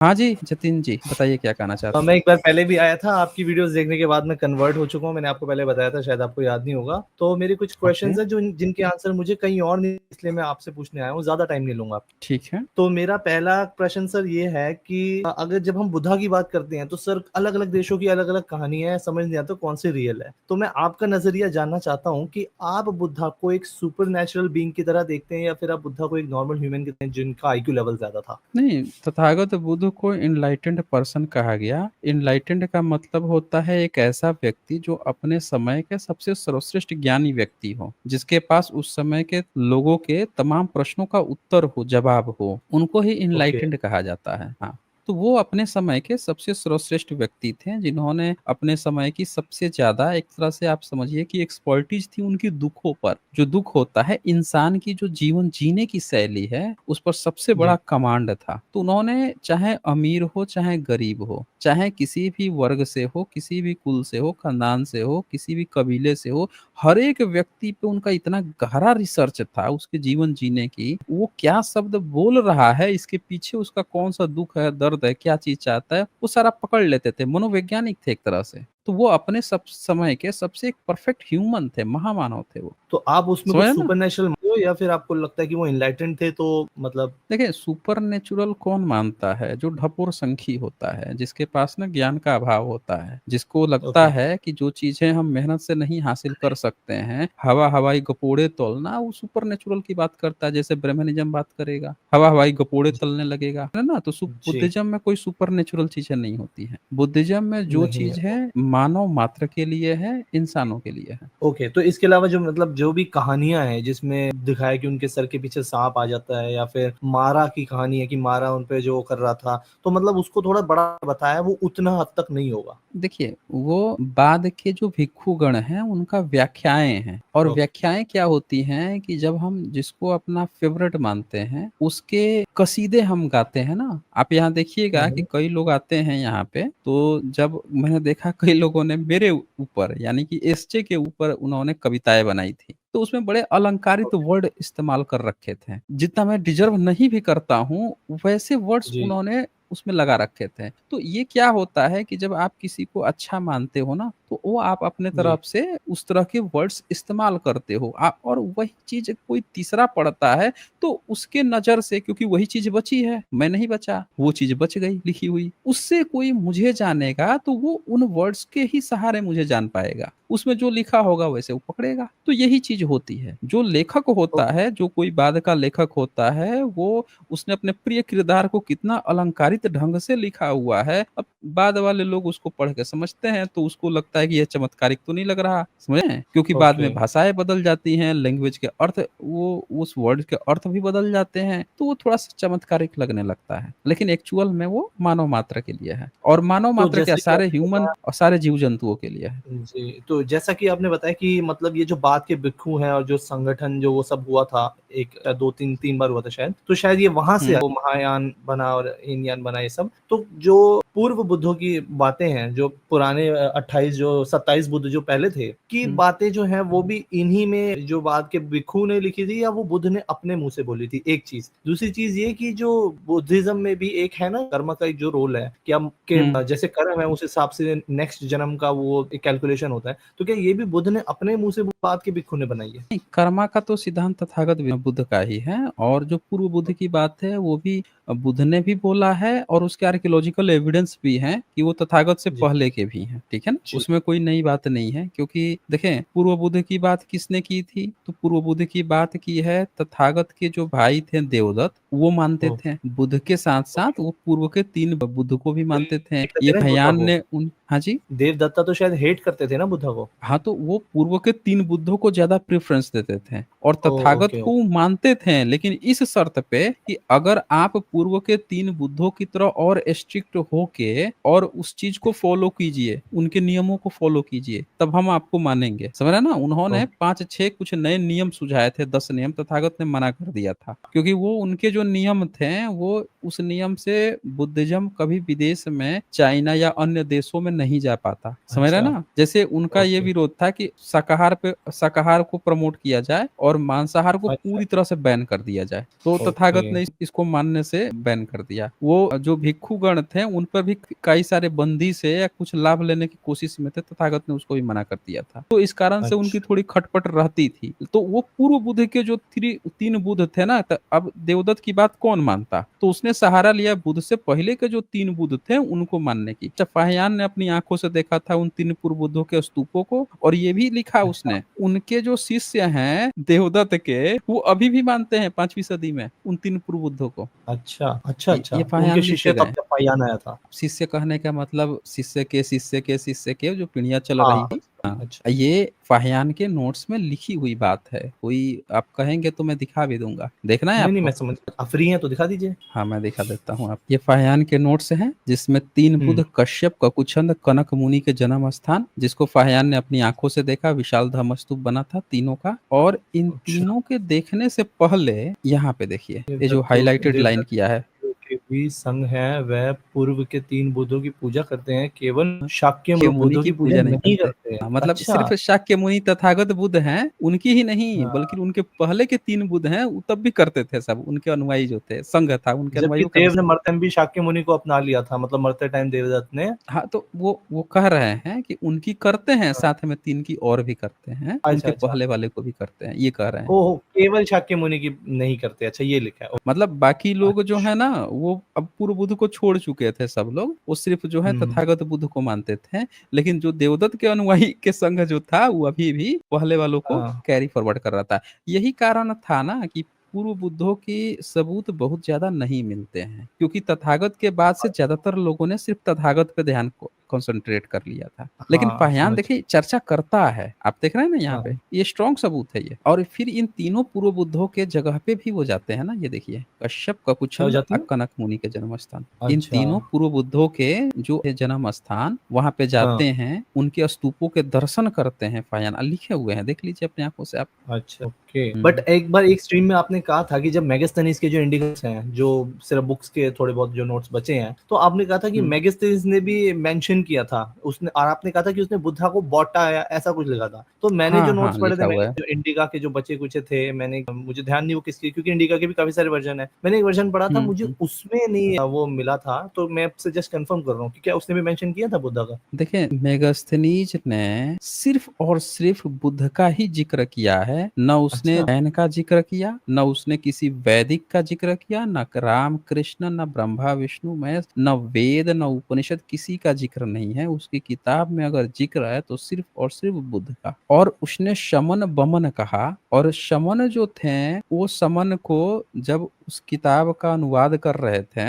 हाँ जी, जतिन जी, बताइए क्या कहना चाहते मैं एक बार पहले भी आया था, आपकी वीडियोस देखने के बाद मैं कन्वर्ट हो चुका हूँ। मैंने आपको पहले बताया था, शायद आपको याद नहीं होगा। तो मेरे कुछ हैं? ओके, क्वेश्चंस हैं जो जिनके आंसर मुझे कहीं और नहीं, इसलिए मैं आपसे पूछने आया हूँ, ज़्यादा टाइम नहीं लूँगा। ठीक है। तो मेरा पहला प्रश्न सर ये है कि अगर जब हम बुद्धा की बात करते हैं तो सर अलग-अलग देशों की अलग-अलग कहानियाँ हैं, समझ नहीं आता कौन सी रियल है। तो मैं आपका नज़रिया जानना चाहता हूँ कि आप बुद्धा को एक सुपरनैचुरल बीइंग की तरह देखते हैं या फिर आप बुद्धा को एक नॉर्मल ह्यूमन की तरह जिनका आईक्यू लेवल ज़्यादा था? नहीं, तथागत बुद्ध को एनलाइटेंड पर्सन कहा गया। एनलाइटेंड का मतलब होता है एक ऐसा व्यक्ति जो अपने समय के सबसे सर्वश्रेष्ठ ज्ञानी व्यक्ति हो, जिसके पास उस समय के लोगों के तमाम प्रश्नों का उत्तर हो, जवाब हो, उनको ही ओके, एनलाइटेंड कहा जाता है। हाँ, तो वो अपने समय के सबसे सर्वश्रेष्ठ व्यक्ति थे, जिन्होंने अपने समय की सबसे ज्यादा, एक तरह से आप समझिए कि एक्सपर्टीज थी उनकी दुखों पर। जो दुख होता है, इंसान की जो जीवन जीने की शैली है, उस पर सबसे बड़ा जी, कमांड था। तो उन्होंने, चाहे अमीर हो चाहे गरीब हो, चाहे किसी भी वर्ग से हो, किसी भी कुल से हो, खानदान से हो, किसी भी कबीले से हो, हर एक व्यक्ति पे उनका इतना गहरा रिसर्च था उसके जीवन जीने की। वो क्या शब्द बोल रहा है, इसके पीछे उसका कौन सा दुख है, दर्द है, क्या चीज चाहता है, वो सारा पकड़ लेते थे। मनोवैज्ञानिक थे एक तरह से। तो वो अपने सब समय के सबसे एक परफेक्ट ह्यूमन थे, महामानव थे वो। तो आप उसमें कुछ समझे ना? सुपरनैचुरल मानते हो या फिर आपको लगता है कि वो एनलाइटेंड थे तो मतलब देखिए, सुपर नेचुरल कौन मानता है? जो ढपोर संखी होता है, जिसके पास ना ज्ञान का अभाव होता है, जिसको लगता ओके, है कि जो चीजें हम मेहनत से नहीं हासिल कर सकते हैं, हवा हवाई गपोड़े तोलना, वो सुपर नेचुरल की बात करता है। जैसे ब्रह्मनिज्म बात करेगा, हवा हवाई गपोड़े जी, तलने लगेगा, है ना? तो जी, बुद्धिज्म में कोई सुपर नेचुरल चीजें नहीं होती हैं। बुद्धिज्म में जो नहीं है। चीज है, मानव मात्र के लिए है, इंसानों के लिए है। ओके, तो इसके अलावा जो मतलब जो भी कहानियाँ हैं जिसमें दिखाया कि उनके सर के पीछे साँप आ जाता है या फिर मारा की कहानी है कि मारा उन पे जो कर रहा था, तो मतलब उसको थोड़ा बड़ा बताया, वो उतना हद तक नहीं होगा। देखिए, वो बाद के जो भिक्षुगण हैं, उनका व्याख्याएँ हैं। और ओके, व्याख्याएँ क्या होती हैं कि जब हम जिसको अपना फ़ेवरेट मानते हैं, उसके कसीदे हम गाते हैं ना। आप यहाँ हुँ, देखिएगा कि हुँ। कई लोग आते हैं यहाँ पे, तो जब मैंने देखा कई लोगों ने मेरे ऊपर, यानी कि एसजे के ऊपर उन्होंने कविताएँ बनाई थी। तो उसमें बड़े अलंकारित ओके, वर्ड इस्तेमाल कर रखे थे। जितना मैं डिज़र्व नहीं भी करता हूँ, वैसे वर्ड्स जी, उन्होंने उसमें लगा रखे थे। तो ये क्या होता है कि जब आप किसी को अच्छा मानते हो ना, तो वो आप अपने जी, तरफ से उस तरह के वर्ड्स इस्तेमाल करते हो। और वही चीज़ कोई तीसरा पढ़ता है, तो उसके नज़र से, क्योंकि वही चीज़ बची है, मैं नहीं बचा, वो चीज़ बच गई लिखी हुई। उससे कोई मुझे जानेगा तो वो उन वर्ड्स के ही सहारे मुझे जान पाएगा। उसमें जो लिखा होगा वैसे वो पकड़ेगा। तो यही चीज़ होती है। जो लेखक होता ओके, है, जो कोई बाद का लेखक होता है, वो उसने अपने प्रिय किरदार को कितना अलंकारित ढंग से लिखा हुआ है। अब बाद वाले लोग उसको पढ़ के समझते हैं, तो उसको लगता है कि ये चमत्कारिक तो नहीं लग रहा, समझे? क्योंकि बाद ओके। में भाषाएँ बदल जाती हैं, लैंग्वेज के अर्थ, वो उस वर्ड के अर्थ भी बदल जाते हैं, तो वो थोड़ा-सा चमत्कारिक लगने लगता है। लेकिन एक्चुअल में वो मानव मात्र के लिए है, और मानव तो मात्र क्या, जैसे कि सारे आपने ह्यूमन बताया और सारे जीव-जंतुओं के लिए है। जी, तो जैसा कि आपने बताया कि मतलब ये जो बाद के भिक्षु हैं और जो संगठन जो वो सब हुआ था, 1 2 3 बार हुआ था शायद, तो शायद ये वहाँ से हुँ, वो महायान बना और हीनयान बना ये सब। तो जो पूर्व बुद्धों की बातें हैं, जो पुराने 28 जो 27 बुद्ध जो पहले थे, की हुँ। बातें जो हैं वो भी इन्हीं में जो बाद के भिक्षु ने लिखी थी या वो बुद्ध ने अपने मुँह से बोली थी, एक चीज़। दूसरी चीज़ ये कि जो बुद्धिज़्म में भी एक है ना कर्म का एक जो रोल है कि हम हुँ। के जैसे कर्म है उस हिसाब से नेक्स्ट जन्म का वो एक कैलकुलेशन होता है। तो क्या ये भी बुद्ध ने अपने मुँह से बात की भिक्षु ने बनाई है? नहीं, कर्मा का तो सिद्धांत तथागत बुद्ध का ही है, और जो पूर्व बुद्ध की बात है वो भी बुद्ध ने भी बोला है, और उसके आर्कियोलॉजिकल एविडेंस भी हैं कि वो तथागत से जी, पहले के भी हैं, ठीक है ना? जी। उसमें कोई नई बात नहीं है, क्योंकि देखें, पूर्व बुद्ध की बात किसने की थी? तो पूर्व बुद्ध की बात की है तथागत के जो भाई थे देवदत्त, वो मानते ओह! थे। बुद्ध के साथ-साथ ओके। वो पूर्व के 3 बुद्ध को भी तो मानते थे। ये कहते ये हैं ना बुद्धा हयान को। ने उन, हाँ जी? देवदत्ता तो शायद हेट करते थे ना बुद्धा को? हाँ, तो वो पूर्व के 3 बुद्धों को ज़्यादा प्रेफ़रेंस देते थे, और ओह! तथागत ओके, को वो ओके। मानते थे, लेकिन इस शर्त पे कि अगर आप पूर्व के 3 बुद्धों की तरह और स्ट्रिक्ट हो होके और उस चीज को फॉलो कीजिए, उनके नियमों को फॉलो कीजिए, तब हम आपको मानेंगे। समझ रहे हैं ना? उन्होंने ओके। 5-6 कुछ नए नियम सुझाए थे, 10 नियम तथागत ने मना कर दिया था। क्योंकि वो उनके जो नियम थे, वो उस नियम से बुद्धिज्म कभी विदेश में, चाइना या अन्य देशों में नहीं जा पाता। समझ रहे हैं अच्छा। ना? जैसे उनका ये ओके। विरोध था कि शाकाहार को प्रमोट किया जाए और मांसाहार को अच्छा। पूरी तरह से बैन कर दिया जाए। तो ओके। तथागत ने इसको मानने से बैन कर दिया। वो जो भिक्षुगण थे उन पर भी कई सारे बंदी से या कुछ लाभ लेने की कोशिश में थे, तथागत ने उसको भी मना कर दिया था। तो इस कारण से उनकी अच्छा। थोड़ी खटपट रहती थी। तो वो पूर्व बुद्ध के जो 3 बुद्ध थे ना, तो अब देवदत्त की बात कौन मानता? तो उसने सहारा लिया बुद्ध से पहले के जो 3 बुद्ध थे उनको मानने की। फाहियान ने अपनी आंखों से देखा था उन 3 पूर्व बुद्धों के स्तूपों को, और ये भी लिखा अच्छा। उसने, उनके जो शिष्य हैं देवदत्त के, वो अभी भी मानते हैं 5वीं सदी में उन 3 पूर्व बुद्धों को। अच्छा। अच्छा। ये अच्छा, तो उनके फाहियान लिख के शिष्य गए। तब जब पायन आया था। शिष्य कहने का मतलब शिष्य के शिष्य के शिष्य के जो पीढ़ियां चल रही हाँ। थी। हाँ, अच्छा। ये फाहियान के नोट्स में लिखी हुई बात है। कोई आप कहेंगे तो मैं दिखा भी दूंगा। देखना है नहीं नहीं, मैं आपको? समझ, आप फ्री हैं तो दिखा दीजिए। हाँ, मैं दिखा देता हूँ। आप ये फाहियान के नोट्स हैं, जिसमें 3 हम्म। बुध, कश्यप, ककुछंद, कनक मुनि के जन्म स्थान, जिसको फाहियान ने अपनी आंखों से देखा, विशाल धर्मस्तूप बना था तीनों का। और इन अच्छा। तीनों के देखने से पहले यहाँ पे देखिए, ये जो हाईलाइटेड लाइन देवदत्त किया है। के भी संघ है, वह पूर्व के 3 बुद्धों की पूजा करते हैं, केवल शाक्य शाक्य मुनि बुद्धों की की पूजा पूजा नहीं नहीं करते। करते हैं। हाँ, मतलब अच्छा। सिर्फ शाक्य मुनि तथागत बुद्ध हैं, उनकी ही नहीं बल्कि हाँ। उनके पहले के 3 बुद्ध हैं, वो तब भी करते थे सब, उनके अनुयायी जो थे, संघ था, उनके जबकि अनुयायियों का भी देव ने संघ। मरते टाइम भी शाक्य मुनि को अपना लिया था, मतलब मरते टाइम देवदत्त ने। हाँ, तो वो कह रहे हैं कि उनकी करते हैं, हाँ। साथ में 3 की और भी करते हैं, अच्छा। उनके अच्छा। पहले वाले को भी करते हैं, ये कह रहे हैं। ओहो, केवल शाक्य मुनि की नहीं करते। अच्छा, ये लिखा है। मतलब बाकी लोग जो है अच्छा। ना, वो अब पूर्व बुद्ध को छोड़ चुके थे सब लोग, वो सिर्फ जो है हम्म। तथागत बुद्ध को मानते थे। लेकिन जो देवदत्त के अनुयायी के संघ जो था, वो अभी भी पहले वालों को हाँ। कैरी फॉरवर्ड कर रहा था। यही कारण था ना कि पूर्व बुद्धों की सबूत बहुत ज्यादा नहीं मिलते हैं, क्योंकि तथागत के बाद से ज्यादातर लोगों ने सिर्फ तथागत पे ध्यान को कंसंट्रेट कर लिया था। लेकिन हाँ, फाहियान समझ देखिए चर्चा करता है, आप देख रहे हैं ना यहाँ पे, हाँ। ये स्ट्रॉन्ग सबूत है ये। और फिर इन तीनों पूर्व बुद्धों के जगह पे भी वो जाते हैं ना, ये देखिए, कश्यप, क्या हो ककुछंद जाते और हैं? कनक मुनि के जन्म स्थान। इन अच्छा। तीनों पूर्व बुद्धों के जो जन्म स्थान, वहां पे हाँ। जाते हैं, उनके स्तूपों के दर्शन करते हैं। फाहियान लिखे हुए हैं, देख लीजिए अपनी आंखों से आप। अच्छा, ओके। बट हम्म। एक बार एक स्ट्रीम में आपने कहा था कि जब मेगास्थनीज के जो इंडिकेटर्स हैं, जो सिर्फ बुक्स के थोड़े बहुत जो नोट्स बचे हैं, तो आपने कहा था कि हम्म। मेगास्थनीज ने भी मेंशन किया था उसने, और आपने कहा था कि उसने बुद्धा को बांटा या ऐसा कुछ लिखा था। तो मैंने जो हाँ हाँ, नोट्स पढ़े थे, लिखा हुआ है। जो इंडिका के जो बचे कुचे थे, मैंने, मुझे ध्यान नहीं वो किसके, क्योंकि इंडिका के भी काफी सारे वर्जन है। मैंने एक वर्जन पढ़ा था, मुझे हम्म। उसमें नहीं वो मिला था, तो मैं आपसे जस्ट कंफर्म कर रहा हूँ कि क्या उसने भी मेंशन किया था बुद्धा का। देखिए, मेगास्थनीज ने सिर्फ और सिर्फ बुद्ध का ही जिक्र किया है, न उसने अच्छा। जैन का जिक्र किया, न उसने किसी वैदिक का जिक्र किया, न राम कृष्ण, न ब्रह्मा विष्णु महेश, न वेद, न उपनिषद, किसी का जिक्र नहीं है। उसकी किताब में अगर जिक्र है तो सिर्फ और सिर्फ बुद्ध का। और उसने शमन बमन कहा, और शमन जो थे, वो समन को जब उस किताब का अनुवाद कर रहे थे,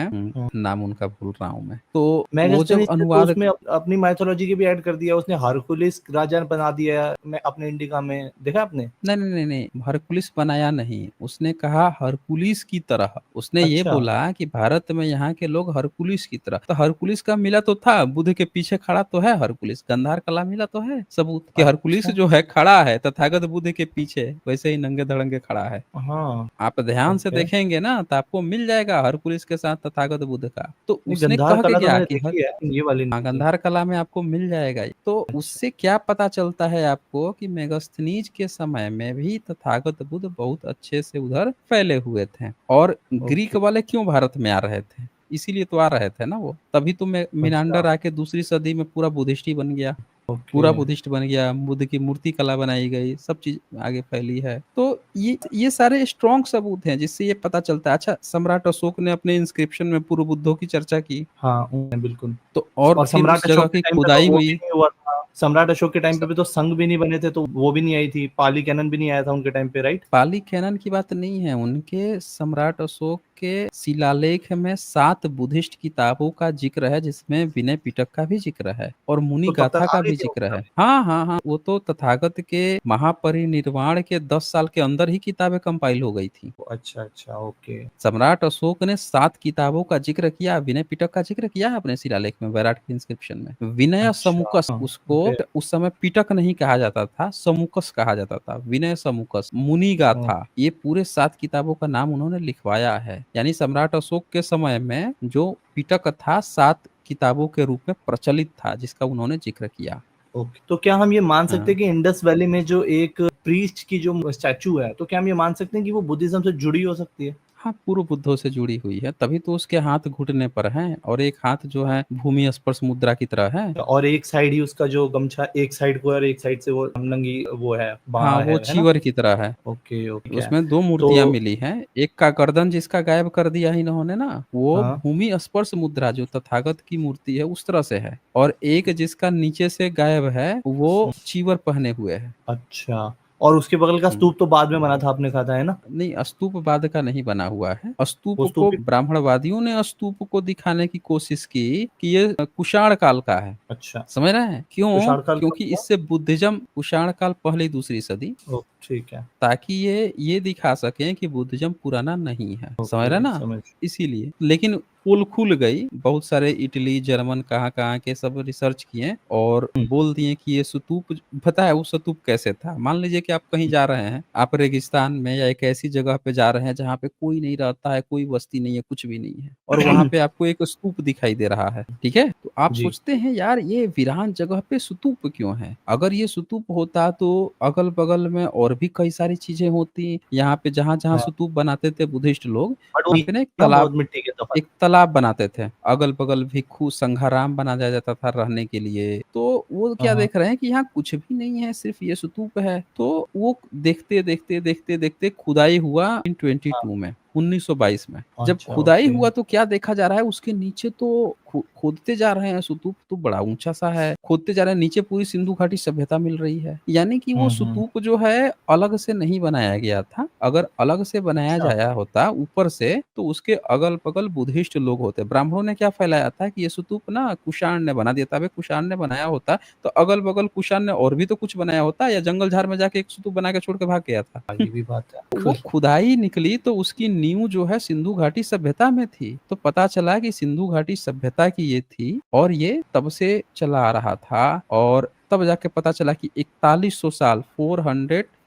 नाम उनका भूल रहा हूं मैं, तो वो जब मेगास्थनीज ने तो अनुवाद, उसमें अपनी माइथोलॉजी के भी ऐड कर दिया, उसने हरकुलिस राजा बना दिया मैं अपने इंडिका में, देखा आपने। नहीं नहीं नहीं नहीं, हरकुलिस बनाया नहीं, उसने कहा हरकुलिस की तरह। उसने ये अच्छा। बोला कि भारत में यहाँ के लोग हरकुलिस की तरह, तो हरकुलिस का मिला तो था, बुद्ध के पीछे खड़ा तो है हरकुलिस, गंधार कला मिला तो है सबूत कि हरकुलिस अच्छा। जो है खड़ा है तथागत बुद्ध के पीछे, वैसे ही नंगे धड़ंगे खड़ा है। हाँ। आप ध्यान से ओके। देखेंगे ना तो आपको मिल जाएगा हरकुलिस के साथ तथागत बुद्ध का। तो ये उसने गंधार कह के कला तो गया मैंने कि देखी है, ये वाली नहीं हाँ, देखी। गंधार कला में आपको मिल जाएगा ये। तो अच्छा। उससे क्या पता चलता है आपको कि मेगास्थनीज के समय में भी तथागत बुद्ध बहुत अच्छे से उधर फैले हुए थे। और ग्रीक ओके। वाले क्यों भारत में आ रहे थे? इसीलिए तो आ रहे थे ना वो, तभी तो अच्छा। मिनांडर आके दूसरी सदी में पूरा बुद्धिस्ट ही बन गया। ओके। पूरा बुद्धिस्ट बन गया, बुद्ध की मूर्ति कला बनाई गई, सब चीज आगे फैली है। तो ये सारे स्ट्रॉन्ग सबूत हैं जिससे ये पता चलता है। अच्छा, सम्राट अशोक ने अपने इंस्क्रिप्शन में पूर्व बुद्धों की चर्चा की, हाँ, बिल्कुल। तो और और फिर सम्राट उस जगह अशोक के की टाइम पे तो खुदाई वो भी हुई। नहीं हुआ था। सम्राट अशोक के टाइम पे भी तो संघ भी नहीं बने थे, तो वो भी नहीं आई थी, पाली कैनन भी नहीं आया था उनके टाइम पे, राइट। पाली कैनन की बात नहीं है, उनके सम्राट अशोक के शिलालेख में 7 बुद्धिस्ट किताबों का जिक्र है, जिसमें विनय पिटक का भी जिक्र है और मुनि तो तब तक गाथा आ का गई भी थी वो जिक्र है। किताबें? हाँ, हाँ, हाँ, वो तो तथागत के महापरिनिर्वाण के 10 साल के अंदर ही किताबें कंपाइल हो गई थी। अच्छा, अच्छा, ओके। सम्राट अशोक ने 7 किताबों का जिक्र किया, विनय पिटक का जिक्र किया है अपने शिलालेख में, वैराट के इंस्क्रिप्शन में। विनय अच्छा, समुकस, हाँ, उसको फिर? उस समय पिटक नहीं कहा जाता था, समुकस कहा जाता था। विनय समुकस, मुनि ओह! गाथा, ये पूरे 7 किताबों का नाम उन्होंने लिखवाया है। यानी सम्राट अशोक के समय में जो पिटक था 7 किताबों के रूप में प्रचलित था, जिसका उन्होंने जिक्र किया। ओके। तो क्या हम ये मान सकते हाँ। हैं कि इंडस वैली में जो एक प्रीस्ट की जो स्टैच्यू है, तो क्या हम ये मान सकते हैं कि वो बुद्धिज़्म से जुड़ी हो सकती है? हाँ, पूर्व बुद्धों से जुड़ी हुई है, तभी तो उसके हाथ घुटने पर हैं और एक हाथ जो है भूमि स्पर्श मुद्रा की तरह है। और एक साइड ही उसका जो गमछा एक साइड को है और एक साइड से वो नंगी वो है, हाँ, बाँह वो है ना? चीवर की तरह है। ओके, ओके है। उसमें 2 मूर्तियाँ तो मिली हैं, एक का गर्दन जिसका गायब कर दिया इन्होंने ना, वो हाँ, भूमि स्पर्श मुद्रा जो तथागत की मूर्ति है उस तरह से है, और एक जिसका नीचे से गायब है, वो चीवर पहने हुए है। अच्छा। और उसके बगल का हुँ। स्तूप तो बाद में बना था आपने कहा था, है ना? नहीं, स्तूप बाद का नहीं बना हुआ है। स्तूप वो को स्तूप भी ब्राह्मणवादियों ने स्तूप को दिखाने की कोशिश की कि ये कुषाण काल का है। अच्छा। समझ रहे हैं? क्यों? तुषार काल कब क्योंकि हुआ? इससे बुद्धिज़्म कुषाण काल पहली दूसरी सदी, ओह! ठीक है। ताकि ये दिखा सकें कि बुद्धिज़्म पुराना नहीं है। समझ रहे हैं ओके, ना? समझ इसीलिए। लेकिन पोल खुल गई। बहुत सारे इटली, जर्मन कहाँ-कहाँ के सब रिसर्च किए और हुँ, बोल दिए कि ये स्तूप, पता है वो स्तूप कैसे था? मान लीजिए कि आप कहीं जा रहे हैं, आप रेगिस्तान में या एक ऐसी जगह पे जा रहे हैं जहाँ पे कोई नहीं रहता है, कोई बस्ती नहीं है, कुछ भी नहीं है और वहाँ पे आपको एक स्तूप दिखाई दे रहा है, ठीक है? तो आप जी। सोचते हैं यार ये वीरान जगह पे स्तूप क्यों है? अगर ये स्तूप होता तो अगल-बगल में और भी कई सारी चीज़ें होती। यहाँ पे जहाँ-जहाँ हाँ, स्तूप बनाते थे बुद्धिस्ट लोग, बट वो वहाँ पे ना ना बहुत मिट्टी के दफन। एक तालाब बनाते थे। अगल-बगल भिक्षु संघाराम बनाया जाता था रहने के लिए। तो वो हाँ, क्या हाँ। देख रहे हैं कि यहाँ कुछ भी नहीं है, सिर्फ़ ये स्तूप है। तो वो देखते-देखते खुदाई हुआ इन हाँ, 22 में, 1922 में। जब अच्छा, खुदाई ओके। हुआ तो क्या देखा जा रहा है, उसके नीचे तो खोदते जा रहे हैं, स्तूप तो बड़ा ऊँचा-सा है। खोदते जा रहे हैं, नीचे पूरी सिंधु घाटी सभ्यता मिल रही है। यानी कि वो हुँ, हुँ। स्तूप जो है अलग से नहीं बनाया गया था। अगर अलग से बनाया अच्छा, जाया होता ऊपर से, तो उसके अगल-बगल बुद्धिस्ट लोग होते। ब्राह्मणों ने क्या फैलाया था कि ये स्तूप ना कुषाण ने बना दिया था। अबे कुषाण ने बनाया होता तो अगल-बगल कुषाण ने और भी तो कुछ बनाया होता, या जंगल-झाड़ में जाके एक स्तूप बना के छोड़ के भाग गया था। हाँ, ये भी बात है। वो खुदाई निकली तो उसकी नींव जो है सिंधु घाटी सभ्यता में थी। तो पता चला कि सिंधु घाटी सभ्यता की ये थी और ये तब से चला आ रहा था, और तब जाके पता चला कि 4100 साल,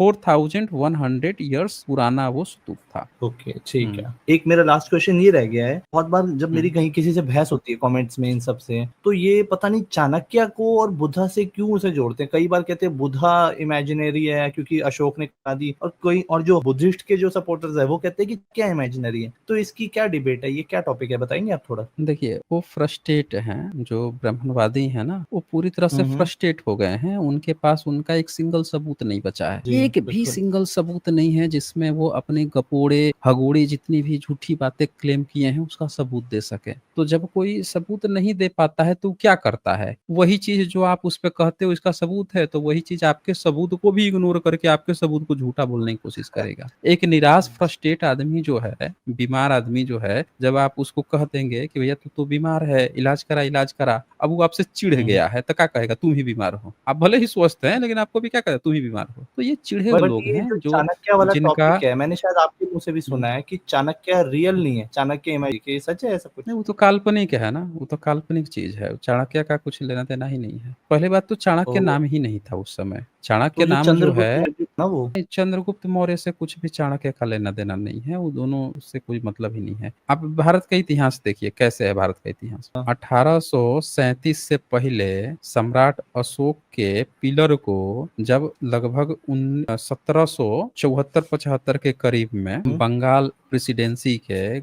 4100 ईयर्स पुराना वो स्तूप था। ओके, ठीक हुँ, है। एक मेरा लास्ट क्वेश्चन ये रह गया है, बहुत बार जब मेरी हुँ। कहीं किसी से बहस होती है कमेंट्स में इन सब से, तो ये पता नहीं चाणक्य को और बुद्धा से क्यों उसे जोड़ते हैं? कई बार कहते हैं बुद्धा इमेजिनरी है क्योंकि अशोक ने कहा दी, और कोई और जो बुद्धिस्ट के जो सपोर्टर्स है वो कहते हैं कि क्या इमेजिनरी है? तो इसकी क्या डिबेट है? ये क्या टॉपिक है बताएँगे आप थोड़ा? देखिए, वो फ्रस्ट्रेट हैं, जो ब्रह्मवादी हैं ना, वो पूरी तरह से हुँ, हुँ। फ्रस्ट्रेट हो गए हैं। उनके पास उनका एक सिंगल सबूत नहीं बचा है। जी, एक भी बिल्कुल। सिंगल सबूत नहीं है जिसमें वो अपने गपोड़े, हगोड़े जितनी भी झूठी बातें क्लेम किए हैं, उसका सबूत दे सकें। तो जब कोई सबूत नहीं दे पाता है, तो क्या करता है? वही चीज़ जो आप उस पे कहते हो इसका सबूत है, तो वही चीज़ आपके सबूत को भी इग्नोर करके आपके सबूत को झूठा बोलने की कोशिश करेगा। एक निराश फ्रस्ट्रेट आदमी जो है, बीमार आदमी जो है, जब आप उसको कह देंगे कि भैया तू तो बीमार है, इलाज करा। अब वो आपसे चिढ़ हुँ, हुँ। गया है, तो क्या कहेगा? तुम ही बीमार हो। आप भले ही स्वस्थ हैं, लेकिन आपको भी क्या कहेगा? तुम ही बीमार हो। तो ये चिढ़े हुए बट लोग ये हैं जो जो चाणक्य वाला जिनका टॉपिक है, मैंने शायद आपके मुँह से भी हुँ। सुना है कि चाणक्य रियल नहीं है, चाणक्य इमेज ये सच है ऐसा कुछ? नहीं, वो तो काल्पनिक है ना, वो तो काल्पनिक चीज़ है। चाणक्य का कुछ लेना-देना ही नहीं है। पहली बात तो चाणक्य ओह! नाम ही नहीं था उस समय। चाणक्य तो जो नाम जो चंद्रगुप्त है, मौर्य ना वो? नहीं, चंद्रगुप्त मौर्य से कुछ भी चाणक्य का लेना-देना नहीं है, वो दोनों से कोई मतलब ही नहीं है। आप भारत का इतिहास देखिए, कैसे है भारत का इतिहास। हाँ। 1837 से पहले सम्राट अशोक के पिलर को जब लगभग 1774-75 के करीब में हुँ, बंगाल प्रेसिडेंसी के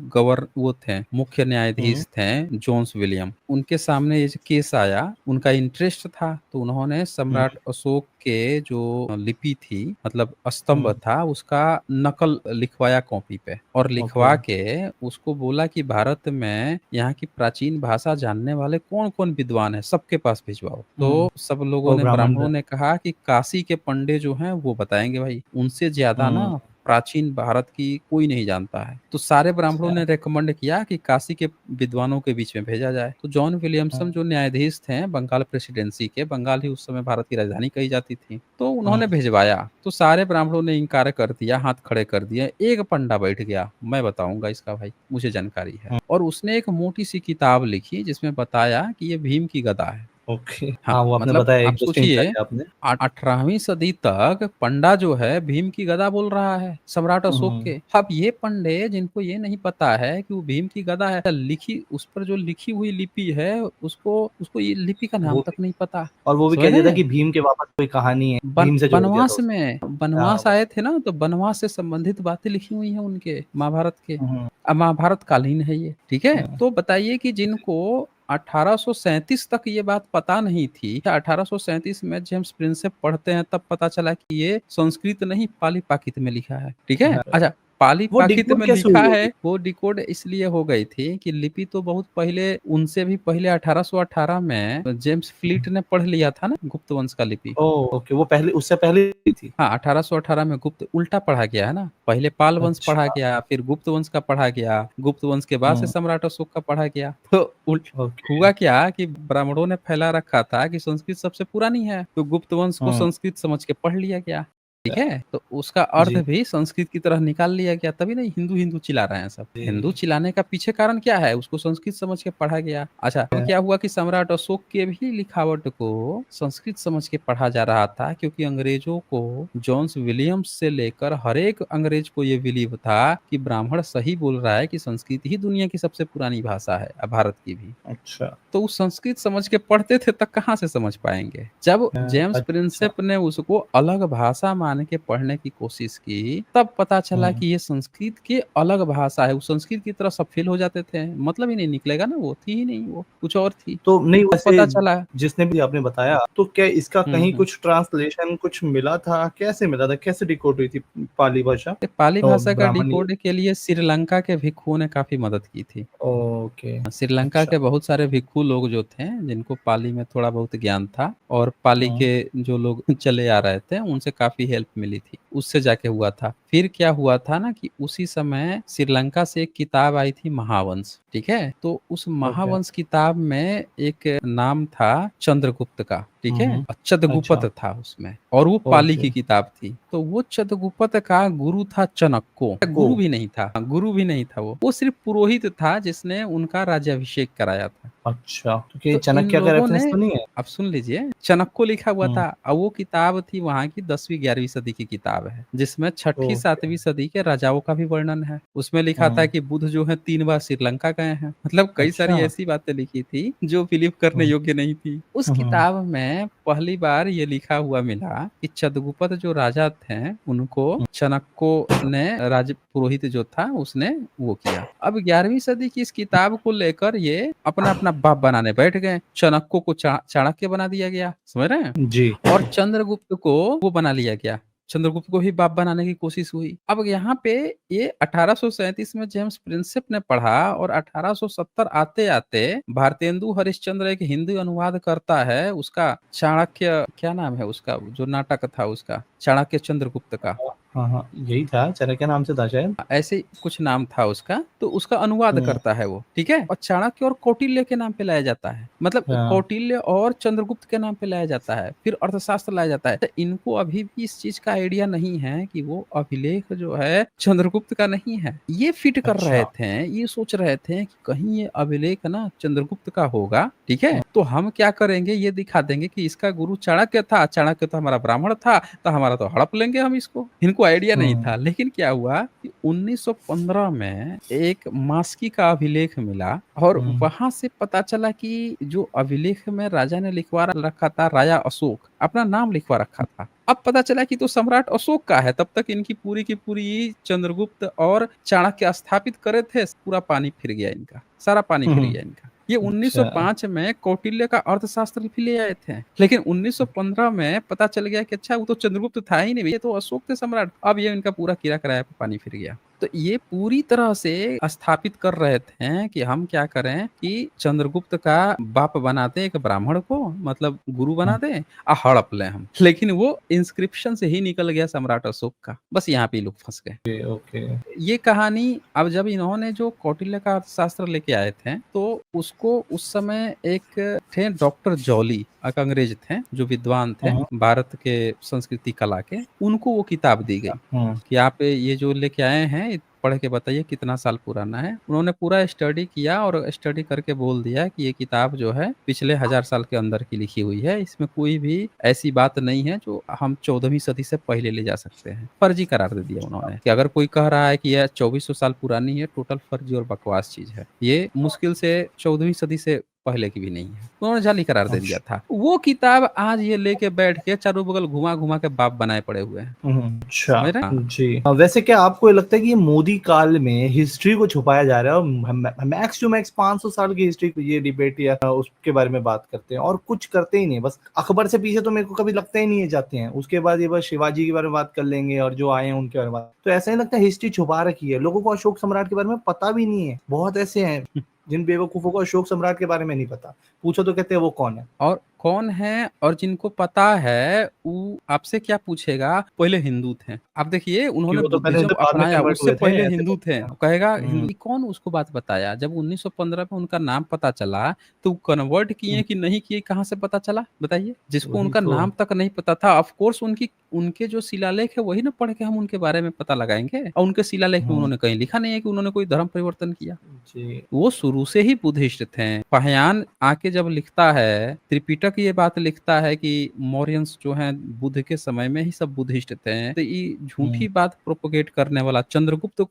वो थे, मुख्य हुँ, न्यायाधीश थे जोन्स विलियम। उनके सामने ये जो केस आया, उनका इंटरेस्ट था, तो उन्होंने हुँ, सम्राट अशोक के जो लिपि थी, मतलब स्तंभ हुँ, था, उसका नकल लिखवाया कॉपी पे और ओके। लिखवा के उसको बोला कि भारत में यहाँ की प्राचीन भाषा जानने वाले कौन-कौन विद्वान हैं, सबके पास भिजवाओ। हुँ, तो सब लोगों वो ने, ब्राह्मण थे। ब्राह्मणों ने कहा कि काशी के पंडे जो हैं वो बताएँगे भाई, उनसे ज़्यादा हुँ, ना प्राचीन भारत की कोई नहीं जानता है। तो सारे ब्राह्मणों अच्छा। ने रिकमेंड किया कि काशी के विद्वानों के बीच में भेजा जाए। तो जॉन विलियमसन हाँ। जो न्यायाधीश थे बंगाल प्रेसिडेंसी के, बंगाल ही उस समय भारत की राजधानी कही जाती थी, तो हुँ। उन्होंने भिजवाया। तो सारे ब्राह्मणों ने इनकार कर दिया, हाथ खड़े कर दिए। एक पंडा बैठ गया, मैं बताऊँगा इसका भाई, मुझे जानकारी है। हुँ। और उसने एक मोटी-सी किताब लिखी जिसमें बताया कि ये भीम की गदा है। ओके। हाँ, हाँ, वो आपने मतलब बताया आप इंटरेस्टिंग था सोचिए ये आपने। 18वीं सदी तक पंडा जो है भीम की गदा बोल रहा है, सम्राट अशोक हुँ। के। अब ये पंडे जिनको ये नहीं पता है कि वो भीम की गदा है, लिखी उस पर जो लिखी हुई लिपि है उसको उसको ये लिपि का नाम वो तक भी नहीं पता। और वो भी समझ कह रहे दिया था कि हैं? भीम के वापस कोई कहानी है, बन भीम से जोड़ दिया था बनवास उसने। में हाँ, बनवास वो आए थे ना, तो बनवास से संबंधित बातें लिखी हुई हैं उनके, महाभारत के। हुँ, महाभारत कालीन है ये, ठीक है? हुँ। तो बताइए कि जिनको 1837 तक ये बात पता नहीं थी, 1837 में जेम्स प्रिंसेप पढ़ते हैं तब पता चला कि ये संस्कृत नहीं पाली-प्राकृत में लिखा है, ठीक है? हाँ, अच्छा, वो पाली-प्राकृत डिकोड में कैसे हुई लिखा है, होगी? वो डिकोड इसलिए हो गई थी कि लिपि तो बहुत पहले, उनसे भी पहले 1818 में जेम्स फ्लीट ने पढ़ लिया था ना गुप्त वंश का लिपि। ओह! ओके, वो पहले उससे पहले ही थी। हाँ, 1818 में गुप्त उल्टा पढ़ा गया है ना, पहले पाल वंश पढ़ा अच्छा। गया, फिर गुप्त वंश का पढ़ा गया, गुप्त वंश के बाद से हुँ। सम्राट अशोक का पढ़ा गया। तो उल्ट ओके। हुआ क्या कि ब्राह्मणों ने फैला रखा था कि संस्कृत सबसे पुरानी है, तो गुप्त वंश को हुँ। संस्कृत समझ के पढ़ लिया गया, ठीक अच्छा। है? तो उसका अर्थ जी, भी संस्कृत की तरह निकाल लिया गया, तभी नहीं हिंदू-हिंदू चिल्ला रहे हैं सब। हिंदू जी। चिल्लाने का पीछे कारण क्या है? उसको संस्कृत समझ के पढ़ा गया। अच्छा, अब क्या हुआ कि सम्राट अशोक के भी लिखावट को संस्कृत समझ के पढ़ा जा रहा था, क्योंकि अंग्रेजों को जॉन्स विलियम्स से लेकर हर एक अंग्रेज को ये बिलीव था कि ब्राह्मण सही बोल रहा है कि संस्कृत ही दुनिया की सबसे पुरानी भाषा है, भारत की भी। अच्छा। तो वो संस्कृत समझ के पढ़ते थे तब कहाँ से समझ पाएँगे? जब जेम्स अच्छा। प्रिंसेप ने उसको अलग भाषा मान के पढ़ने की कोशिश की, तब पता चला हुँ। कि ये संस्कृत की अलग भाषा है। वो संस्कृत की तरह सब फ़ेल हो जाते थे, मतलब ही नहीं निकलेगा ना, वो थी ही नहीं वो, कुछ और थी। तो नहीं तब वैसे पता चला। जिसने भी आपने बताया, तो क्या इसका हुँ, कहीं हुँ। कुछ ट्रांसलेशन कुछ मिला था? कैसे मिला था? कैसे डिकोड हुई थी पाली भाषा? पाली तो भाषा का ब्राह्मणी डिकोड के लिए श्रीलंका के भिक्षुओं ने काफ़ी मदद की थी। ओके। श्रीलंका अच्छा। के बहुत सारे भिक्षु लोग जो थे, जिनको पाली में थोड़ा बहुत ज्ञान था, और पाली हुँ। के जो लोग चले आ रहे थे, उनसे काफ़ी हेल्प मिली थी। उससे जाके हुआ था। फिर क्या हुआ था ना कि उसी समय श्रीलंका से एक किताब आई थी महावंश, ठीक है? तो उस ओके। महावंश किताब में एक नाम था चंद्रगुप्त का, ठीक हुँ, है? हुँ। चंद्रगुप्त अच्छा। था उसमें, और वो पाली ओके। की किताब थी। तो वो चंद्रगुप्त का गुरु था चणक्को, को गुरु भी नहीं था, गुरु भी नहीं था वो सिर्फ़ पुरोहित था जिसने उनका राज्याभिषेक कराया था। अच्छा, तो क्या ये तो इन चाणक्य का लोगों रेफरेंस ने, तो नहीं है? आप सुन लीजिए, चाणक्य लिखा हुआ हुँ। था, और वो किताब थी वहाँ की 10वीं-11वीं सदी की किताब है, जिसमें ओके। 6ठी-7वीं सदी के राजाओं का भी वर्णन है। उसमें लिखा था हुँ। कि बुद्ध जो है 3 बार श्रीलंका गए हैं। मतलब कई अच्छा। सारी ऐसी बातें लिखी थी जो बिलीव करने हुँ। योग्य नहीं थी। उस हुँ, हुँ। किताब में पहली बार ये लिखा हुआ मिला कि चंद्रगुप्त जो राजा थे, उनको हुँ। चाणक्य ने राज पुरोहित जो था उसने वो किया। अब 11वीं सदी की इस किताब को लेकर ये अपना-अपना बाप बनाने बैठ गए। चाणक्य को चाणक्य बना दिया गया, समझ रहे हैं? जी। और चंद्रगुप्त को वो बना लिया गया। चंद्रगुप्त को ही बाप बनाने की कोशिश हुई। अब यहाँ पे ये 1837 में जेम्स प्रिंसेप ने पढ़ा, और 1870 आते-आते भारतेंदु हरिश्चंद्र एक हिंदी अनुवाद करता है उसका, चाणक्य क्या नाम है उसका जो नाटक था उसका? चाणक्य चंद्रगुप्त का। हाँ, हाँ, यही था, चाणक्य नाम से था शायद? ऐसे ही कुछ नाम था उसका, तो उसका अनुवाद हुँ। करता है वो, ठीक है? और चाणक्य और कौटिल्य के नाम पे लाया जाता है। मतलब हाँ। कौटिल्य और चंद्रगुप्त के नाम पे लाया जाता है, फिर अर्थशास्त्र लाया जाता है। तो इनको अभी भी इस चीज़ का आइडिया नहीं है कि वो अभिलेख जो है चंद्रगुप्त का नहीं है। ये फिट कर रहे अच्छा। थे, ये सोच रहे थे कि कहीं ये अभिलेख ना चंद्रगुप्त का होगा, ठीक है? हुँ। तो हम क्या करेंगे, ये दिखा देंगे कि इसका गुरु चाणक्य था, चाणक्य तो हमारा ब्राह्मण था, तो हमारा तो हड़प लेंगे हम इसको। इनको आइडिया नहीं हुँ। था। लेकिन क्या हुआ कि 1915 में एक मास्की का अभिलेख मिला, और हुँ। वहाँ से पता चला कि जो अभिलेख में राजा ने लिखवा रखा था, राजा अशोक, अपना नाम लिखवा रखा था। अब पता चला कि तो सम्राट अशोक का है, तब तक इनकी पूरी की पूरी चंद्रगुप्त और चाणक्य स्थापित करे थे, पूरा पानी फिर गया इनका, सारा पानी हुँ, फिर हुँ। गया इनका। ये अच्छा। 1905 में कौटिल्य का अर्थशास्त्र भी ले आए थे, लेकिन 1915 में पता चल गया कि अच्छा वो तो चंद्रगुप्त था ही नहीं, ये तो अशोक थे सम्राट। अब ये इनका पूरा किरा कराया पे पानी फिर गया। तो ये पूरी तरह से स्थापित कर रहे थे कि हम क्या करें कि चंद्रगुप्त का बाप बना दें एक ब्राह्मण को, मतलब गुरु बना हुँ, दें हड़प लें हम। लेकिन वो इंस्क्रिप्शन से ही निकल गया सम्राट अशोक का। बस यहाँ पे ये लोग फँस गए। Okay, okay. ये कहानी अब जब इन्होंने जो कौटिल्य का अर्थशास्त्र लेके आए थे, तो उसको उस समय एक थे डॉक्टर जॉली, एक अंग्रेज थे जो विद्वान थे हुँ, भारत के संस्कृति कला के, उनको वो किताब दी गई हुँ, कि आप ये जो लेके आए हैं पढ़ के बताइए कितना साल पुराना है। उन्होंने पूरा स्टडी किया और स्टडी करके बोल दिया कि ये किताब जो है पिछले 1000 साल के अंदर की लिखी हुई है। इसमें कोई भी ऐसी बात नहीं है जो हम 14वीं सदी से पहले ले जा सकते हैं। फर्जी करार दे दिया उन्होंने कि अगर कोई कह रहा है कि यह 2400 साल पुरानी है, टोटल फर्जी और बकवास चीज़ है। ये मुश्किल से 14वीं सदी से पहले की भी नहीं है। उन्होंने जाली करार दे दिया अच्छा। था। वो किताब आज ये लेके बैठ के चारों बगल घुमा-घुमा के बाप बनाए पड़े हुए हैं। अच्छा, समझ रहे हैं? हाँ। जी। वैसे क्या आपको ये लगता है कि ये मोदी काल में हिस्ट्री को छुपाया जा रहा है और मैक्स टू मैक्स 500 साल की हिस्ट्री ये डिबेट या उसके बारे में बात करते हैं और कुछ करते ही नहीं, बस अकबर से पीछे तो मेरे को कभी लगता ही नहीं है जाते हैं। उसके बाद ये बस शिवाजी के बारे में बात कर लेंगे और जो आए हैं उनके बारे में बात। तो ऐसा नहीं लगता हिस्ट्री छुपा रखी है, लोगों को अशोक सम्राट के बारे में पता भी नहीं है। बहुत ऐसे हैं जिन बेवकूफों को अशोक सम्राट के बारे में नहीं पता। पूछो तो कहते हैं वो कौन है? और कौन है और जिनको पता है वो आपसे क्या पूछेगा, पहले हिंदू थे। अब देखिए कि उन्होंने वो तो पहले बुद्धिज़्म हिंदू बाद में अपनाया, कन्वर्ट उससे हुए थे, पहले ऐसे हिंदू बोलते थे। हैं। वो कहेगा हुँ, हिंदू कौन उसको बात बताया? जब 1915 में उनका नाम पता चला, तो कन्वर्ट हुँ, किए कि नहीं किए कहाँ से पता चला? बताइए? जिसको वही उनका तो। नाम तक नहीं पता था, ऑफ कोर्स उनके जो शिलालेख है वही ना पढ़ के हम उनके बारे में पता लगाएँगे और उनके शिलालेख में हुँ, उन्होंने कहीं लिखा नहीं है कि उन्होंने कोई धर्म परिवर्तन किया। जी। वो शुरू से ही बुद्धिस्ट थे। फाहियान आके जब लिखता है, त्रिपिटक ये बात लिखता है कि मौर्यंस जो हैं बुद्ध के समय में ही सब बुद्धिस्ट थे। तो ये हुँ, झूठी बात प्रोपेगेट करने वाला चंद्रगुप्त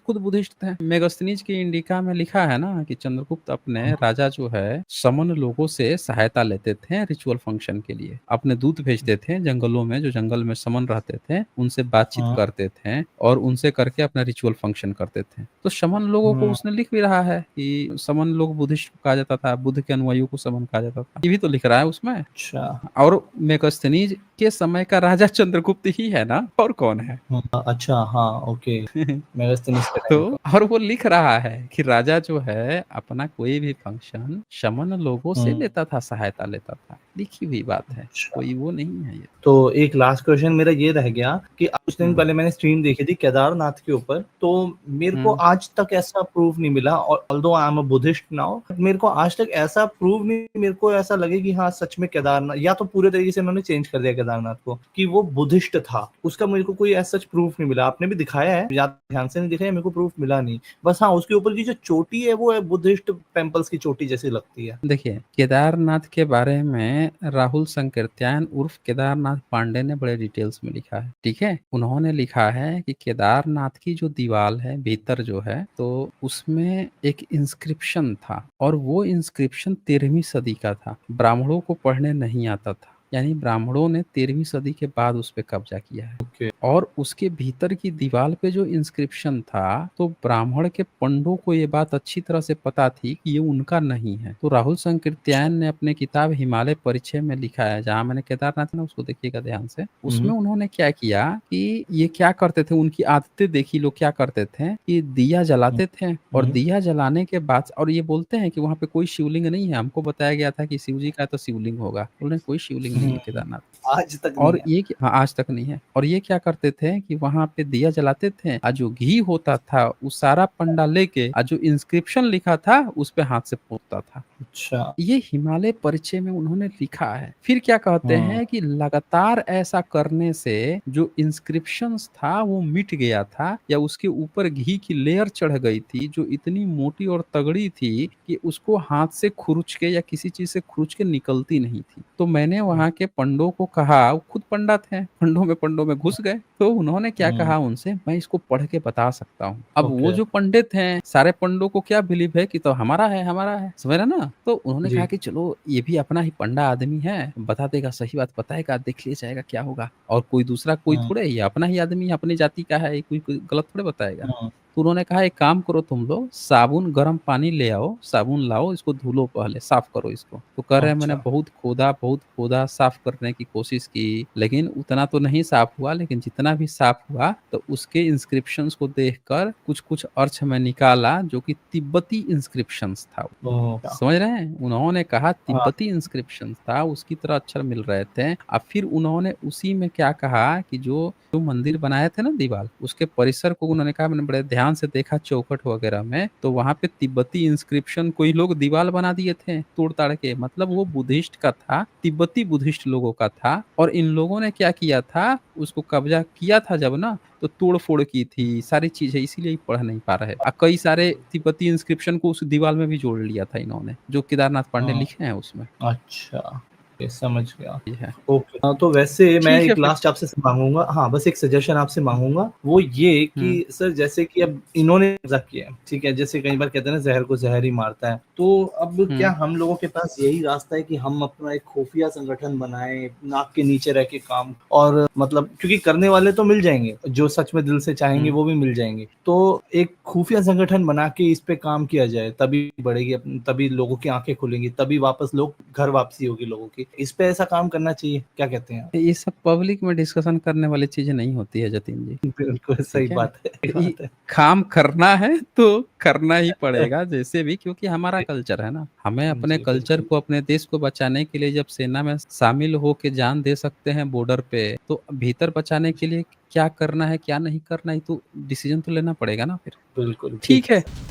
खुद बुद्धिस्ट थे। मेगास्थनीज की इंडिका में लिखा है ना कि चंद्रगुप्त अपने हुँ, राजा जो है समन लोगों से सहायता लेते थे रिचुअल फंक्शन के लिए। अपने दूत भेजते थे जंगलों में, जो जंगल में समन रहते थे, उनसे बातचीत हुँ, करते थे और उनसे करके अपना रिचुअल फंक्शन करते थे। तो शमन लोगों को हुँ, उसने लिख भी रहा है कि समन लोग बुद्धिस्ट कहा जाता था, बुद्ध के अनुयायियों को समन कहा जाता था। ये भी तो लिख रहा है उसमें। अच्छा। और मेगास्थनीज के समय का राजा चंद्रगुप्त ही है ना, और कौन है? हुँ, अच्छा, हाँ, ओके। मेगास्थनीज के तो टाइम का। और वो लिख रहा है कि राजा जो है अपना कोई भी फंक्शन शमन लोगों से हुँ, लेता था, सहायता लेता था। लिखी हुई बात है, अच्छा। कोई वो नहीं है ये। तो एक लास्ट क्वेश्चन मेरा ये रह गया कि कुछ दिन हुँ, पहले मैंने स्ट्रीम देखी थी केदारनाथ के ऊपर, तो मेरे को हुँ, आज तक ऐसा प्रूफ नहीं मिला और although I am a Buddhist now, मेरे को आज तक ऐसा प्रूफ नहीं, मेरे को ऐसा लगे कि हाँ सच में केदारनाथ या तो पूरे तरीके से उन्होंने चेंज कर दिया केदारनाथ को कि वो बुद्धिस्ट था, उसका मेरे को कोई ऐसा प्रूफ नहीं मिला। आपने भी दिखाया है या ध्यान से नहीं दिखाया, मेरे को प्रूफ मिला नहीं। बस हाँ उसके ऊपर की जो चोटी है वो है बुद्धिस्ट टेम्पल्स की चोटी जैसी लगती है। देखिए, केदारनाथ के बारे में राहुल संकृत्यायन उर्फ केदारनाथ पांडे ने बड़े डिटेल्स में लिखा है, ठीक है? उन्होंने लिखा है कि केदारनाथ की जो दीवाल है, भीतर जो है, तो उसमें एक इंस्क्रिप्शन था और वो इंस्क्रिप्शन 13वीं सदी का था। ब्राह्मणों को पढ़ने नहीं आता था, यानी ब्राह्मणों ने 13वीं सदी के बाद उस पे कब्जा किया है। ओके। और उसके भीतर की दीवार पे जो इंस्क्रिप्शन था, तो ब्राह्मण के पंडों को ये बात अच्छी तरह से पता थी कि ये उनका नहीं है। तो राहुल संकृत्यायन ने अपने किताब हिमालय परिचय में लिखा है, जहाँ मैंने केदारनाथ ना उसको देखिएगा ध्यान से। हम्म, उसमें उन्होंने क्या किया कि ये क्या करते थे, उनकी आदतें देखी लोग क्या करते थे कि दिया हम्म, जलाते थे और हम्म, दिया जलाने के बाद और ये बोलते हैं कि वहाँ पे कोई शिवलिंग नहीं है। हमको बताया गया था कि शिव जी का है तो शिवलिंग होगा। बोल रहे हैं कोई शिवलिंग नहीं है हम्म, केदारनाथ। आज तक नहीं और है। ये हाँ, आज तक नहीं है। और ये क्या करते थे कि वहाँ पे दिया जलाते थे और जो घी होता था, वो सारा पंडा लेके और जो इंस्क्रिप्शन लिखा था, उस पे हाथ से पोंछता था। अच्छा। ये हिमालय परिचय में उन्होंने लिखा है। फिर क्या कहते हम्म, हैं कि लगातार ऐसा करने से जो इंस्क्रिप्शंस था वो मिट गया था या उसके ऊपर घी की लेयर चढ़ गई थी जो इतनी मोटी और तगड़ी थी कि उसको हाथ से खुरच के या किसी चीज से खुरच के निकलती नहीं थी। तो मैंने वहाँ के पंडों को कहा, वो खुद पंडित हैं, पंडों में घुस गए। तो उन्होंने क्या हम्म, कहा उनसे, मैं इसको पढ़ के बता सकता हूँ। अब वो ओके। जो पंडित हैं, सारे पंडों को क्या बिलीव है कि तो हमारा है, हमारा है, समझ रहे ना? तो उन्होंने कहा जी। कि चलो ये भी अपना ही पंडा आदमी है, बता देगा, सही बात बताएगा, देख लिया जाएगा क्या होगा। और कोई दूसरा कोई हम्म, थोड़े है, ये अपना ही आदमी है, अपनी जाति का है, ये कोई कोई गलत थोड़े बताएगा। हम्म, तो उन्होंने कहा एक काम करो तुम लोग, साबुन गर्म पानी ले आओ, साबुन लाओ, इसको धुलो पहले, साफ करो इसको। तो कह रहे हैं मैंने अच्छा। बहुत खोदा, साफ करने की कोशिश की, लेकिन उतना तो नहीं साफ हुआ, लेकिन जितना भी साफ हुआ तो उसके इंस्क्रिप्शंस को देखकर कुछ-कुछ अर्थ मैं निकाला जो कि तिब्बती इंस्क्रिप्शंस था। ओह! समझ रहे हैं? उन्होंने कहा हाँ, तिब्बती इंस्क्रिप्शन था, उसकी तरह अक्षर मिल रहे थे। और फिर उन्होंने उसी में क्या कहा कि जो मंदिर बनाए थे ना दीवाल, उसके परिसर को उन्होंने कहा मैंने बड़े ध्यान से देखा चौखट वगैरह में, तो वहाँ पे तिब्बती इंस्क्रिप्शन कोई लोग दीवाल बना दिए थे तोड़-ताड़ के। मतलब वो बुद्धिस्ट का था, तिब्बती बुद्धिस्ट लोगों का था और इन लोगों ने क्या किया था, उसको कब्ज़ा किया था जब ना, तो तोड़-फोड़ की थी, सारी चीज़ें इसीलिए पढ़ नहीं पा रहे। कई सारे तिब्बती इंस्क्रिप्शन को उस दीवाल में भी जोड़ लिया था इन्होंने, जो केदारनाथ पांडे हाँ। लिखे हैं उसमें। अच्छा, ये समझ गया। ये है। ओके। तो वैसे मैं ठीक है एक फिर। लास्ट आपसे माँगूँगा, हाँ, बस एक सजेशन आपसे माँगूँगा, वो ये हुँ, कि सर जैसे कि अब इन्होंने कब्ज़ा किया है, ठीक है? जैसे कई बार कहते हैं ना ज़हर को ज़हर ही मारता है। तो अब क्या हुँ। हम लोगों के पास यही रास्ता है कि हम अपना एक खुफिया संगठन बनाएँ, नाक के नीचे रह के काम और मतलब क्योंकि करने वाले तो मिल जाएँगे, जो सच में दिल से चाहेंगे हुँ। वो भी मिल जाएँगे। तो एक खुफिया संगठन बना के इस पे काम किया जाए, तभी बढ़ेगी तभी लोगों की आँखें खुलेंगी, तभी वापस लोग घर वापसी होगी लोगों की। इस पे ऐसा काम करना चाहिए, क्या कहते हैं आप? ये सब पब्लिक में डिस्कशन करने वाली चीज़ें नहीं होती है जतिन जी, बिल्कुल सही ठीक है? बात है, सही ये बात है। काम करना है तो करना ही पड़ेगा जैसे भी, क्योंकि हमारा कल्चर है ना। हमें अपने जी, कल्चर बिल्कुल। को, अपने देश को बचाने के लिए जब सेना में शामिल होके जान दे सकते हैं बॉर्डर पे, तो भीतर बचाने के लिए क्या करना है, क्या नहीं करना है, तो डिसीज़न तो लेना पड़ेगा ना फिर। बिल्कुल, ठीक ठीक है है। सर।